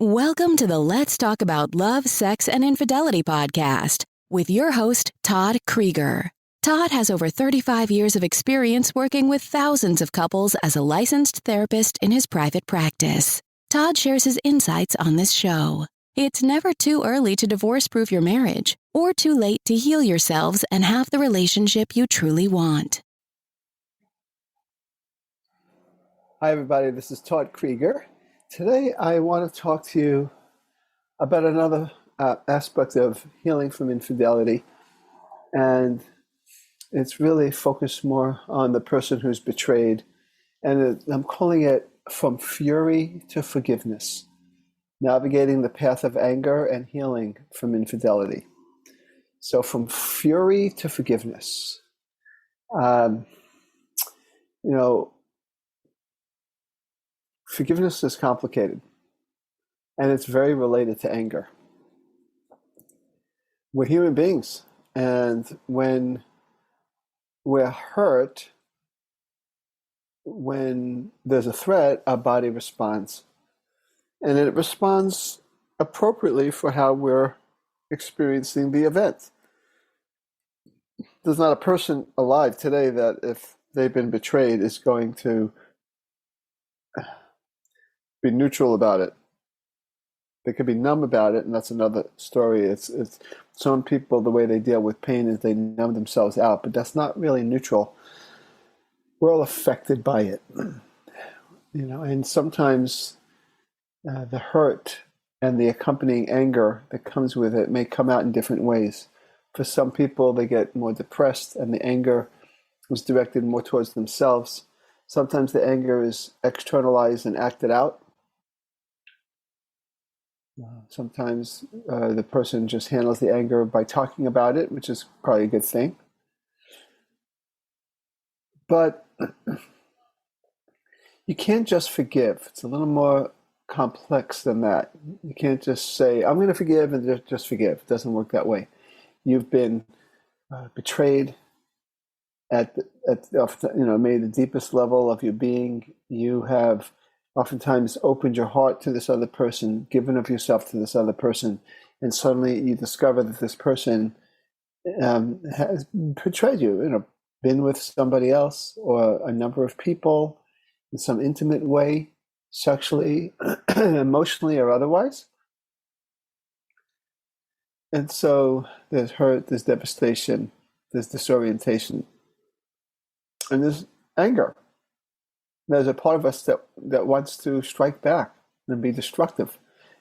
Welcome to the Let's Talk About Love, Sex, and Infidelity podcast with your host, Todd Creager. Todd has over 35 years of experience working with thousands of couples as a licensed therapist in his private practice. Todd shares his insights on this show. It's never too early to divorce-proof your marriage or too late to heal yourselves and have the relationship you truly want. Hi, everybody. This is Todd Creager. Today, I want to talk to you about another aspect of healing from infidelity. And it's really focused more on the person who's betrayed. And I'm calling it From Fury to Forgiveness, Navigating the Path of Anger and Healing from Infidelity. So from fury to forgiveness. Forgiveness is complicated, and it's very related to anger. We're human beings, and when we're hurt, when there's a threat, our body responds. And it responds appropriately for how we're experiencing the event. There's not a person alive today that, if they've been betrayed, is going to be neutral about it. They could be numb about it, and that's another story. It's some people, the way they deal with pain is they numb themselves out, but that's not really neutral. We're all affected by it, and sometimes the hurt and the accompanying anger that comes with it may come out in different ways. For some people, they get more depressed, and the anger is directed more towards themselves. Sometimes the anger is externalized and acted out. Sometimes the person just handles the anger by talking about it, which is probably a good thing. But you can't just forgive. It's a little more complex than that. You can't just say, I'm going to forgive and just forgive. It doesn't work that way. You've been betrayed at maybe the deepest level of your being. You have oftentimes opened your heart to this other person, given of yourself to this other person, and suddenly you discover that this person has betrayed you, been with somebody else or a number of people in some intimate way, sexually, emotionally, or otherwise. And so there's hurt, there's devastation, there's disorientation, and there's anger. There's a part of us that wants to strike back and be destructive.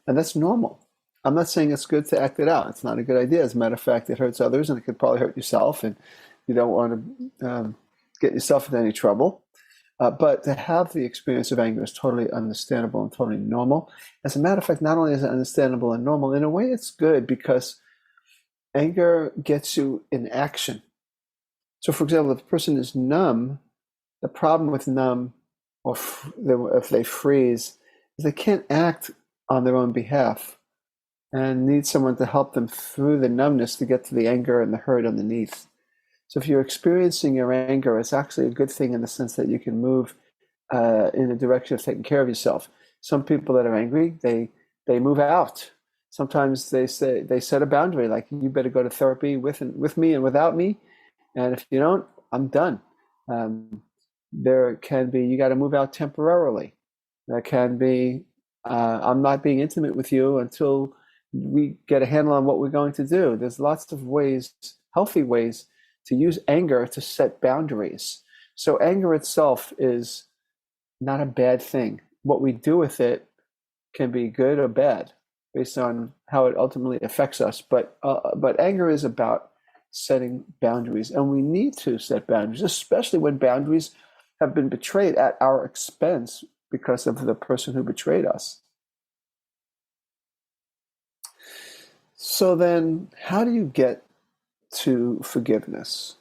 And that's normal. I'm not saying it's good to act it out. It's not a good idea. As a matter of fact, it hurts others, and it could probably hurt yourself, and you don't want to get yourself into any trouble. But to have the experience of anger is totally understandable and totally normal. As a matter of fact, not only is it understandable and normal, in a way it's good because anger gets you in action. So, for example, if the person is numb, the problem with numb, or if they freeze, is they can't act on their own behalf and need someone to help them through the numbness to get to the anger and the hurt underneath. So if you're experiencing your anger, it's actually a good thing in the sense that you can move in the direction of taking care of yourself. Some people that are angry, they move out. Sometimes they set a boundary, like, you better go to therapy with me and without me, and if you don't, I'm done. There can be, you got to move out temporarily. There can be, I'm not being intimate with you until we get a handle on what we're going to do. There's lots of ways, healthy ways, to use anger to set boundaries. So anger itself is not a bad thing. What we do with it can be good or bad based on how it ultimately affects us. But anger is about setting boundaries, and we need to set boundaries, especially when boundaries have been betrayed at our expense because of the person who betrayed us. So then, how do you get to forgiveness?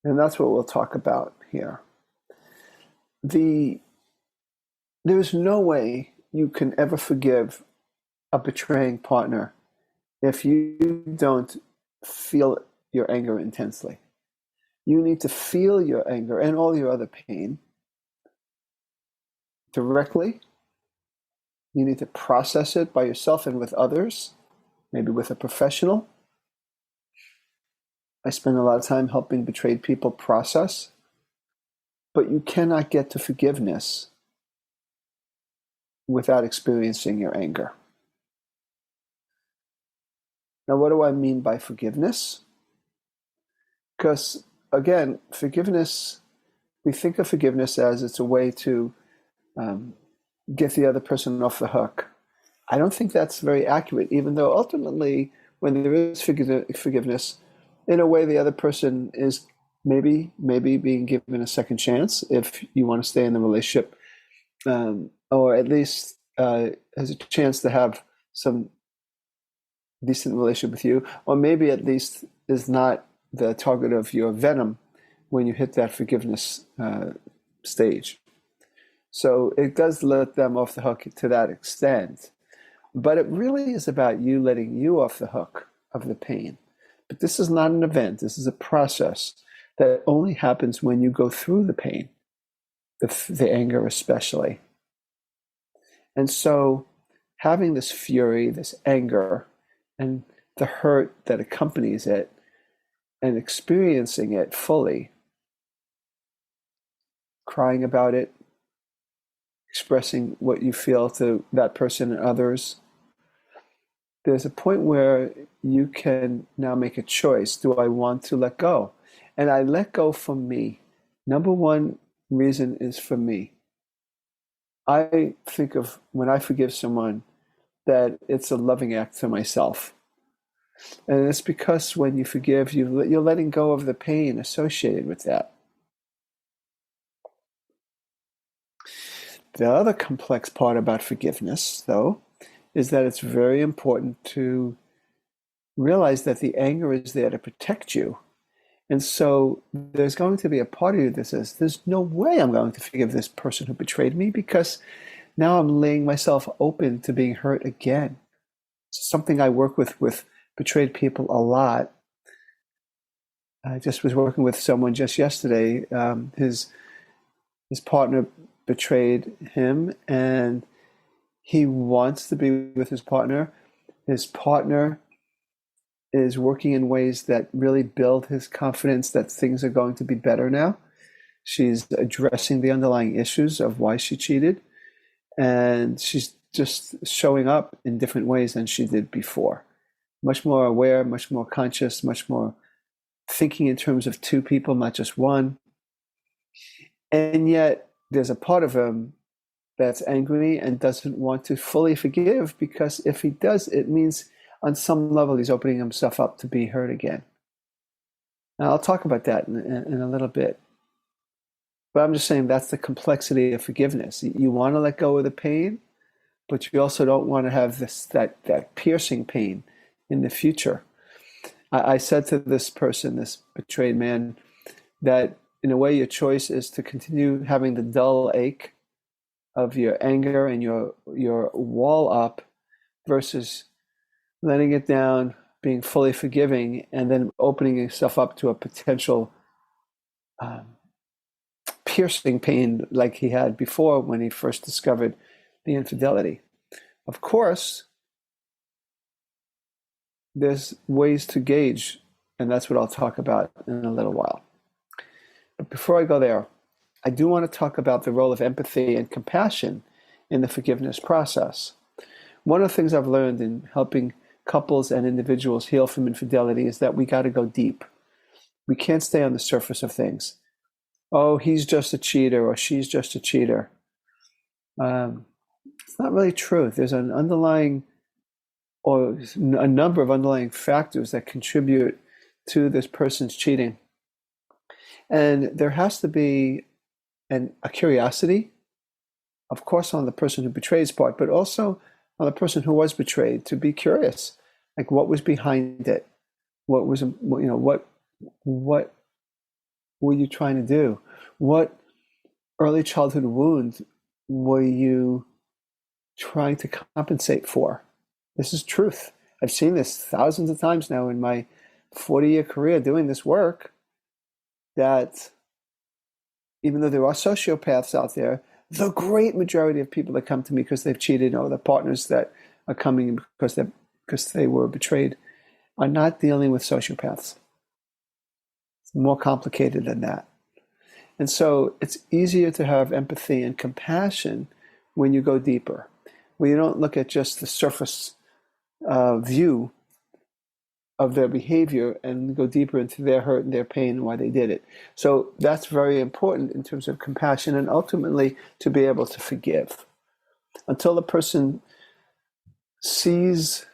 And that's what we'll talk about here. There is no way you can ever forgive a betraying partner if you don't feel your anger intensely. You need to feel your anger and all your other pain directly You need to process it by yourself and with others, maybe with a professional. I spend a lot of time helping betrayed people process, but you cannot get to forgiveness without experiencing your anger. Now, what do I mean by forgiveness? Because, again, forgiveness, we think of forgiveness as it's a way to get the other person off the hook. I don't think that's very accurate, even though ultimately, when there is forgiveness, in a way, the other person is maybe being given a second chance if you want to stay in the relationship, or at least has a chance to have some decent relationship with you, or maybe at least is not the target of your venom when you hit that forgiveness stage. So it does let them off the hook to that extent. But it really is about you letting you off the hook of the pain. But this is not an event. This is a process that only happens when you go through the pain, the anger especially. And so having this fury, this anger, and the hurt that accompanies it, and experiencing it fully, crying about it, expressing what you feel to that person and others, there's a point where you can now make a choice. Do I want to let go? And I let go for me. Number one reason is for me. I think of when I forgive someone that it's a loving act to myself. And it's because when you forgive, you're letting go of the pain associated with that. The other complex part about forgiveness, though, is that it's very important to realize that the anger is there to protect you. And so there's going to be a part of you that says, there's no way I'm going to forgive this person who betrayed me, because now I'm laying myself open to being hurt again. It's something I work with betrayed people a lot. I just was working with someone just yesterday. His partner betrayed him, and he wants to be with his partner. His partner is working in ways that really build his confidence that things are going to be better now. She's addressing the underlying issues of why she cheated, and she's just showing up in different ways than she did before. Much more aware, much more conscious, much more thinking in terms of two people, not just one. And yet there's a part of him that's angry and doesn't want to fully forgive, because if he does, it means on some level he's opening himself up to be hurt again. Now, I'll talk about that in a little bit. But I'm just saying that's the complexity of forgiveness. You want to let go of the pain, but you also don't want to have that piercing pain in the future. I said to this person, this betrayed man, that in a way your choice is to continue having the dull ache of your anger and your wall up, versus letting it down, being fully forgiving, and then opening yourself up to a potential piercing pain like he had before when he first discovered the infidelity. Of course, there's ways to gauge, and that's what I'll talk about in a little while. But before I go there, I do want to talk about the role of empathy and compassion in the forgiveness process. One of the things I've learned in helping couples and individuals heal from infidelity is that we got to go deep. We can't stay on the surface of things. Oh, he's just a cheater, or she's just a cheater. It's not really true. There's an underlying, or a number of underlying factors that contribute to this person's cheating. And there has to be a curiosity, of course, on the person who betrays part, but also on the person who was betrayed, to be curious, like what was behind it, what was, what were you trying to do, what early childhood wound were you trying to compensate for. This is truth. I've seen this thousands of times now in my 40-year career doing this work, that even though there are sociopaths out there, The great majority of people that come to me because they've cheated, or the partners that are coming because they were betrayed, are not dealing with sociopaths. It's more complicated than that. And so it's easier to have empathy and compassion when you go deeper, when you don't look at just the surface view of their behavior and go deeper into their hurt and their pain and why they did it. So that's very important in terms of compassion, and ultimately to be able to forgive. Until the person sees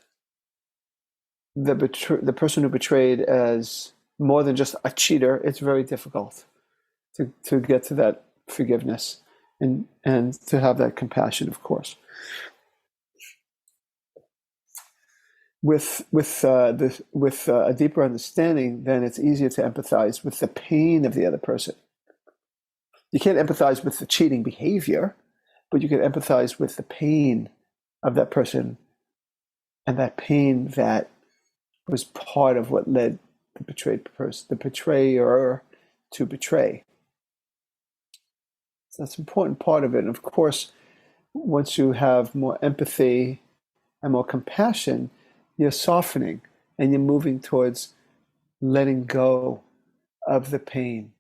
the person who betrayed as more than just a cheater, it's very difficult to get to that forgiveness and to have that compassion, of course. With a deeper understanding, then it's easier to empathize with the pain of the other person. You can't empathize with the cheating behavior, but you can empathize with the pain of that person, and that pain that was part of what led the betrayer to betray. So that's an important part of it. And of course, once you have more empathy and more compassion, you're softening and you're moving towards letting go of the pain,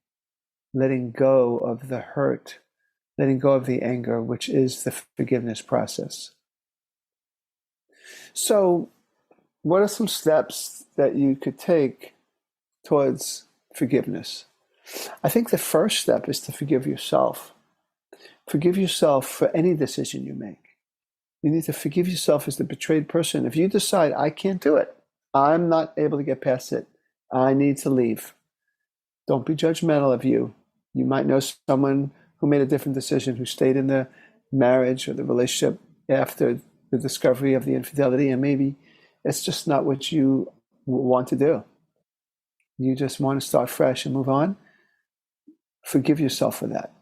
letting go of the hurt, letting go of the anger, which is the forgiveness process. So, what are some steps that you could take towards forgiveness? I think the first step is to forgive yourself. Forgive yourself for any decision you make. You need to forgive yourself as the betrayed person. If you decide, I can't do it, I'm not able to get past it, I need to leave, don't be judgmental of you. You might know someone who made a different decision, who stayed in the marriage or the relationship after the discovery of the infidelity, and maybe it's just not what you want to do. You just want to start fresh and move on. Forgive yourself for that.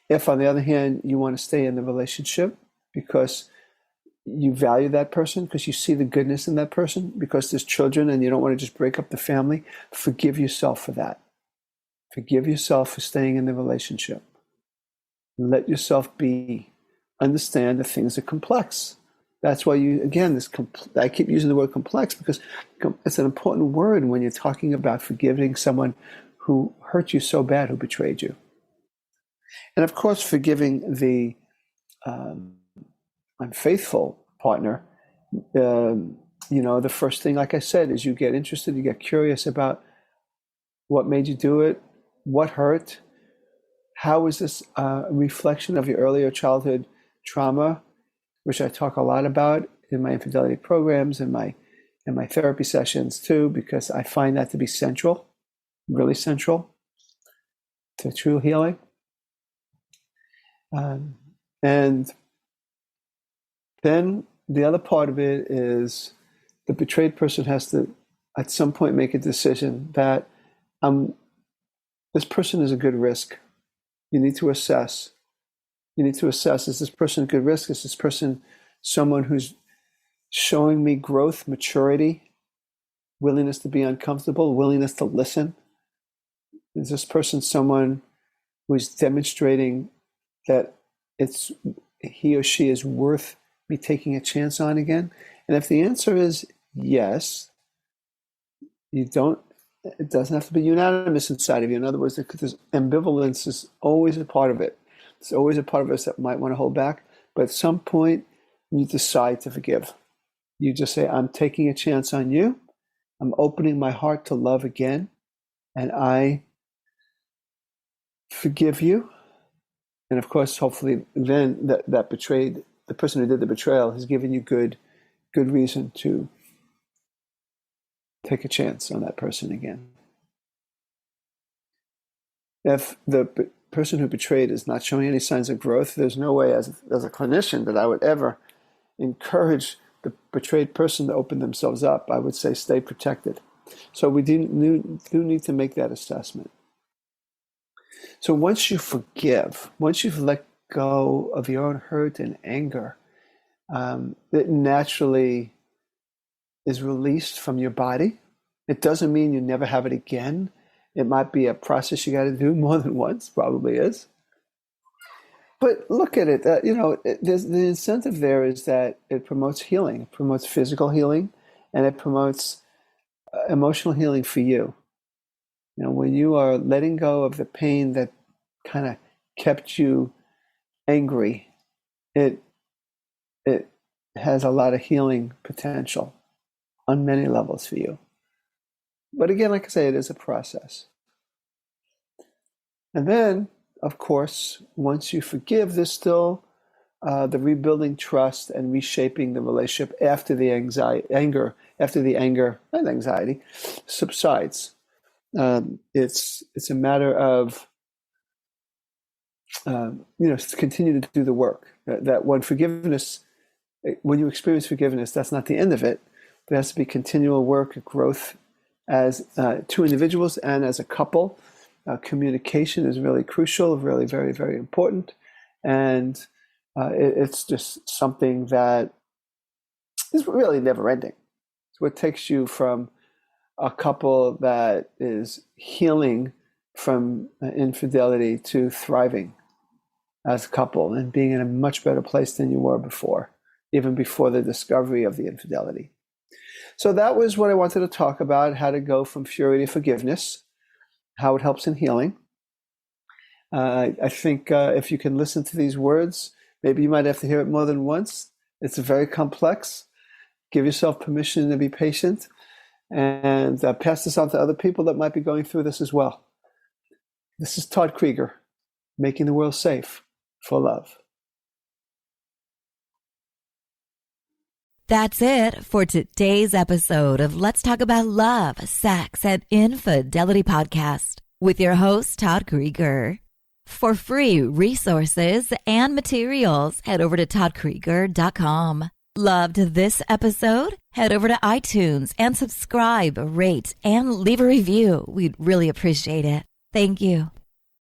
If, on the other hand, you want to stay in the relationship because you value that person, because you see the goodness in that person, because there's children and you don't want to just break up the family, forgive yourself for that. Forgive yourself for staying in the relationship. Let yourself be. Understand that things are complex. That's why I keep using the word complex, because it's an important word when you're talking about forgiving someone who hurt you so bad, who betrayed you. And of course, forgiving the unfaithful partner, the first thing, like I said, is you get interested, you get curious about what made you do it, what hurt, how is this a reflection of your earlier childhood trauma, which I talk a lot about in my infidelity programs and my therapy sessions too, because I find that to be central, really central to true healing. And then the other part of it is the betrayed person has to, at some point, make a decision that this person is a good risk. You need to assess. Is this person a good risk? Is this person someone who's showing me growth, maturity, willingness to be uncomfortable, willingness to listen? Is this person someone who's demonstrating that he or she is worth me taking a chance on again? And if the answer is yes, it doesn't have to be unanimous inside of you. In other words, there's ambivalence is always a part of it. It's always a part of us that might want to hold back. But at some point, you decide to forgive. You just say, I'm taking a chance on you. I'm opening my heart to love again. And I forgive you. And of course, hopefully, then that betrayed, the person who did the betrayal has given you good reason to take a chance on that person again. If the person who betrayed is not showing any signs of growth, there's no way as a clinician that I would ever encourage the betrayed person to open themselves up. I would say stay protected. So we do need to make that assessment. So once you forgive, once you've let go of your own hurt and anger, it naturally is released from your body. It doesn't mean you never have it again. It might be a process you got to do more than once, probably is. But look at it. The incentive there is that it promotes healing. It promotes physical healing, and it promotes emotional healing for you. When you are letting go of the pain that kind of kept you angry, it has a lot of healing potential on many levels for you. But again, like I say, it is a process. And then, of course, once you forgive, there's still the rebuilding trust and reshaping the relationship after the anger and anxiety subsides. It's a matter of continue to do the work. That when you experience forgiveness, that's not the end of it. There has to be continual work, growth as two individuals and as a couple. Communication is really crucial, really very, very important. And it's just something that is really never ending. It's what takes you from a couple that is healing from infidelity to thriving as a couple and being in a much better place than you were before, even before the discovery of the infidelity. So that was what I wanted to talk about, how to go from fury to forgiveness, how it helps in healing. I think if you can listen to these words, maybe you might have to hear it more than once. It's very complex. Give yourself permission to be patient and pass this on to other people that might be going through this as well. This is Todd Creager, making the world safe for love. That's it for today's episode of Let's Talk About Love, Sex, and Infidelity podcast with your host, Todd Creager. For free resources and materials, head over to toddcreager.com. Loved this episode? Head over to iTunes and subscribe, rate, and leave a review. We'd really appreciate it. Thank you.